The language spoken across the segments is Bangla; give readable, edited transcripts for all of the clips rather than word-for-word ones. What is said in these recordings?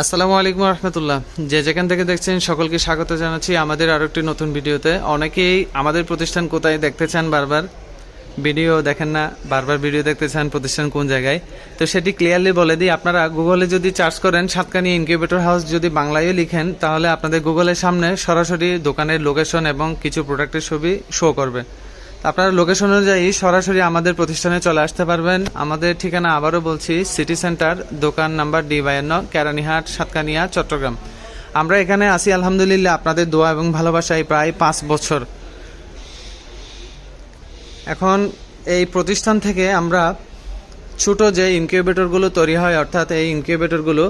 আসসালামু আলাইকুম রহমতুল্লাহ। যে যেখান থেকে দেখছেন সকলকে স্বাগত জানাচ্ছি আমাদের আরও একটি নতুন ভিডিওতে। অনেকেই আমাদের প্রতিষ্ঠান কোথায় দেখতে চান, বারবার ভিডিও দেখেন না, বারবার ভিডিও দেখতে চান প্রতিষ্ঠান কোন জায়গায়। তো সেটি ক্লিয়ারলি বলে দিই, আপনারা গুগলে যদি সার্চ করেন সাতকানিয়া ইনকিউবেটর হাউস, যদি বাংলায়ও লিখেন তাহলে আপনাদের গুগলের সামনে সরাসরি দোকানের লোকেশন এবং কিছু প্রোডাক্টের ছবি শো করবে। আপনারা লোকেশন অনুযায়ী সরাসরি আমাদের প্রতিষ্ঠানে চলে আসতে পারবেন। আমাদের ঠিকানা আবারও বলছি, সিটি সেন্টার, দোকান নাম্বার D52, কেরানীহাট, সাতকানিয়া, চট্টগ্রাম। আমরা এখানে আসি আলহামদুলিল্লাহ আপনাদের দোয়া এবং ভালোবাসায় প্রায় 5 বছর। এখন এই প্রতিষ্ঠান থেকে আমরা ছোট যে ইনকিউবেটরগুলো তৈরি হয়, অর্থাৎ এই ইনকিউবেটরগুলো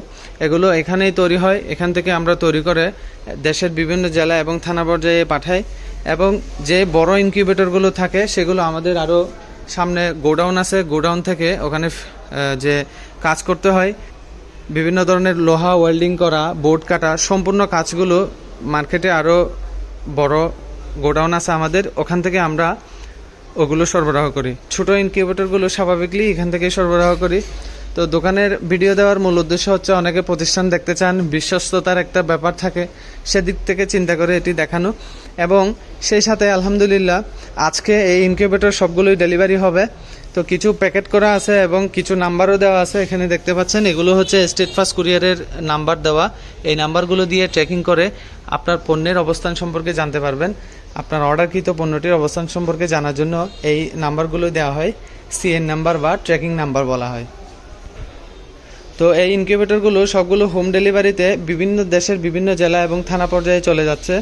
এগুলো এখানেই তৈরি হয়। এখান থেকে আমরা তৈরি করে দেশের বিভিন্ন জেলা এবং থানা পর্যায়ে পাঠাই, এবং যে বড় ইনকিউবেটরগুলো থাকে সেগুলো আমাদের আরও সামনে গোডাউন আছে। গোডাউন থেকে ওখানে যে কাজ করতে হয়, বিভিন্ন ধরনের লোহা ওয়েল্ডিং করা, বোর্ড কাটা, সম্পূর্ণ কাজগুলো মার্কেটে আরও বড় গোডাউন আছে আমাদের, ওখান থেকে আমরা ওগুলো সরবরাহ করি। ছোট ইনকিউবেটরগুলো স্বাভাবিকলি এখান থেকে সরবরাহ করি। তো দোকানের ভিডিও দেওয়ার মূল উদ্দেশ্য হচ্ছে, অনেকে প্রতিষ্ঠান দেখতে চান, বিশ্বস্ততার একটা ব্যাপার থাকে, সেদিক থেকে চিন্তা করে এটি দেখানো। এবং সেই সাথে আলহামদুলিল্লাহ আজকে এই ইনকিউবেটর সবগুলোই ডেলিভারি হবে। তো কিছু প্যাকেট করা আছে এবং কিছু নাম্বারও দেওয়া আছে, এখানে দেখতে পাচ্ছেন। এগুলো হচ্ছে স্টেট ফার্স্ট কুরিয়ারের নাম্বার দেওয়া। এই নাম্বারগুলো দিয়ে ট্র্যাকিং করে আপনার পণ্যের অবস্থান সম্পর্কে জানতে পারবেন। আপনার অর্ডারকৃত পণ্যটির অবস্থান সম্পর্কে জানার জন্য এই নাম্বারগুলো দেওয়া হয়, CN নাম্বার বা ট্র্যাকিং নাম্বার বলা হয়। তো এই ইনকিউবেটরগুলো সবগুলো হোম ডেলিভারিতে বিভিন্ন দেশের বিভিন্ন জেলা এবং থানা পর্যায়ে চলে যাচ্ছে।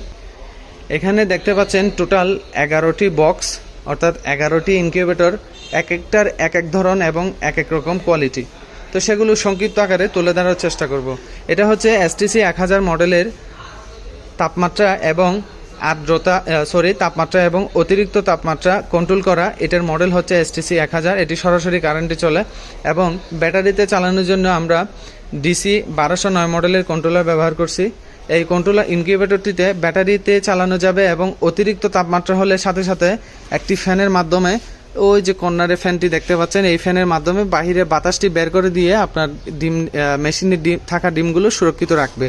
এখানে দেখতে পাচ্ছেন টোটাল 11টি বক্স, অর্থাৎ 11টি ইনকিউবেটর, এক একটার এক এক ধরন এবং এক এক রকম কোয়ালিটি। তো সেগুলো সংক্ষিপ্ত আকারে তুলে ধরার চেষ্টা করব। এটা হচ্ছে STC 1000 মডেলের তাপমাত্রা এবং তাপমাত্রা এবং অতিরিক্ত তাপমাত্রা কন্ট্রোল করা। এটার মডেল হচ্ছে STC 1000। এটি সরাসরি কারেন্টে চলে এবং ব্যাটারিতে চালানোর জন্য আমরা DC 1209 মডেলের কন্ট্রোলার ব্যবহার করছি। এই কন্ট্রোলার ইনকিউবেটরটিতে ব্যাটারিতে চালানো যাবে এবং অতিরিক্ত তাপমাত্রা হলে সাথে সাথে একটি ফ্যানের মাধ্যমে, ওই যে কর্নারে ফ্যানটি দেখতে পাচ্ছেন, এই ফ্যানের মাধ্যমে বাহিরে বাতাসটি বের করে দিয়ে আপনার মেশিনে থাকা ডিমগুলো সুরক্ষিত রাখবে।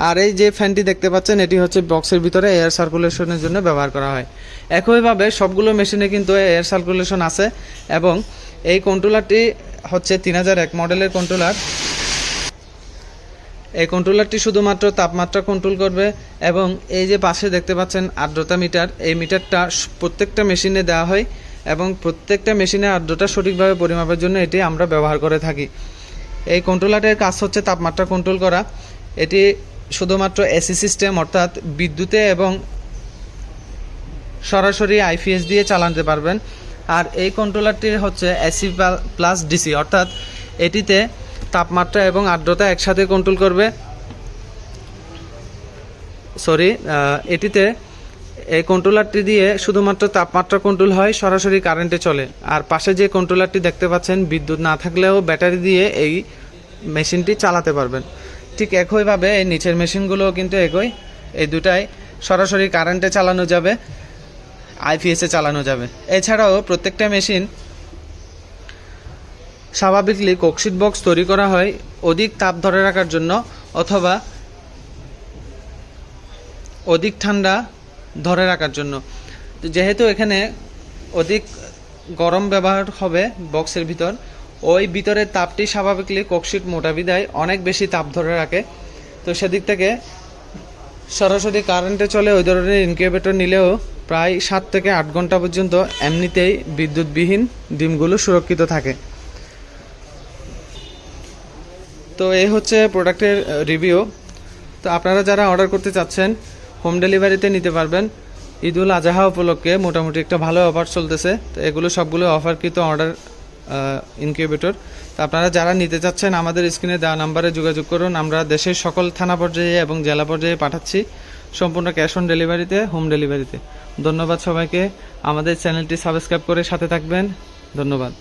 আর এই যে ফ্যানটি দেখতে পাচ্ছেন, এটি হচ্ছে বক্সের ভিতরে এয়ার সার্কুলেশনের জন্য ব্যবহার করা হয়। একইভাবে সবগুলো মেশিনে কিন্তু এয়ার সার্কুলেশন আছে। এবং এই কন্ট্রোলারটি হচ্ছে 3001 মডেলের কন্ট্রোলার। এই কন্ট্রোলারটি শুধুমাত্র তাপমাত্রা কন্ট্রোল করবে। এবং এই যে পাশে দেখতে পাচ্ছেন আর্দ্রতা মিটার, এই মিটারটা প্রত্যেকটা মেশিনে দেওয়া হয় এবং প্রত্যেকটা মেশিনে আর্দ্রতা সঠিকভাবে পরিমাপের জন্য এটি আমরা ব্যবহার করে থাকি। এই কন্ট্রোলারের কাজ হচ্ছে তাপমাত্রা কন্ট্রোল করা। এটি শুধুমাত্র AC সিস্টেম, অর্থাৎ বিদ্যুতে এবং সরাসরি IPS দিয়ে চালাতে পারবেন। আর এই কন্ট্রোলারটি হচ্ছে AC প্লাস DC, অর্থাৎ এটিতে তাপমাত্রা এবং আর্দ্রতা একসাথে কন্ট্রোল করবে। এটিতে এই কন্ট্রোলারটি দিয়ে শুধুমাত্র তাপমাত্রা কন্ট্রোল হয়, সরাসরি কারেন্টে চলে। আর পাশে যে কন্ট্রোলারটি দেখতে পাচ্ছেন, বিদ্যুৎ না থাকলেও ব্যাটারি দিয়ে এই মেশিনটি চালাতে পারবেন। ঠিক একইভাবে এই নিচের মেশিনগুলোও কিন্তু একই, এই দুটাই সরাসরি কারেন্টে চালানো যাবে, IPS-এ চালানো যাবে। এছাড়াও প্রত্যেকটা মেশিন স্বাভাবিকলি ককশিট বক্স তৈরি করা হয় অধিক তাপ ধরে রাখার জন্য, অথবা অধিক ঠান্ডা ধরে রাখার জন্য। যেহেতু এখানে অধিক গরম ব্যবহার হবে বক্সের ভিতর, ওই ভিতরের তাপটি স্বাভাবিকলি ককশিট মোটা বিদায় অনেক বেশি তাপ ধরে রাখে। তো সেদিক থেকে সরাসরি কারেন্টে চলে ওই ধরনের ইনকিউবেটর নিলেও প্রায় 7 থেকে 8 ঘন্টা পর্যন্ত এমনিতেই বিদ্যুৎবিহীন ডিমগুলো সুরক্ষিত থাকে। তো এই হচ্ছে প্রোডাক্টের রিভিউ। তো আপনারা যারা অর্ডার করতে চাচ্ছেন হোম ডেলিভারিতে নিতে পারবেন। ঈদুল আজহা উপলক্ষে মোটামুটি একটা ভালো অফার চলতেছে। তো এগুলো সবগুলো অফারকৃত অর্ডার ইনকিউবেটর। তো আপনারা যারা নিতে চাচ্ছেন আমাদের স্ক্রিনে দেওয়া নাম্বারে যোগাযোগ করুন। আমরা দেশের সকল থানা পর্যায়ে এবং জেলা পর্যায়ে পাঠাচ্ছি, সম্পূর্ণ ক্যাশ অন ডেলিভারিতে, হোম ডেলিভারিতে। ধন্যবাদ সবাইকে। আমাদের চ্যানেলটি সাবস্ক্রাইব করে সাথে থাকবেন। ধন্যবাদ।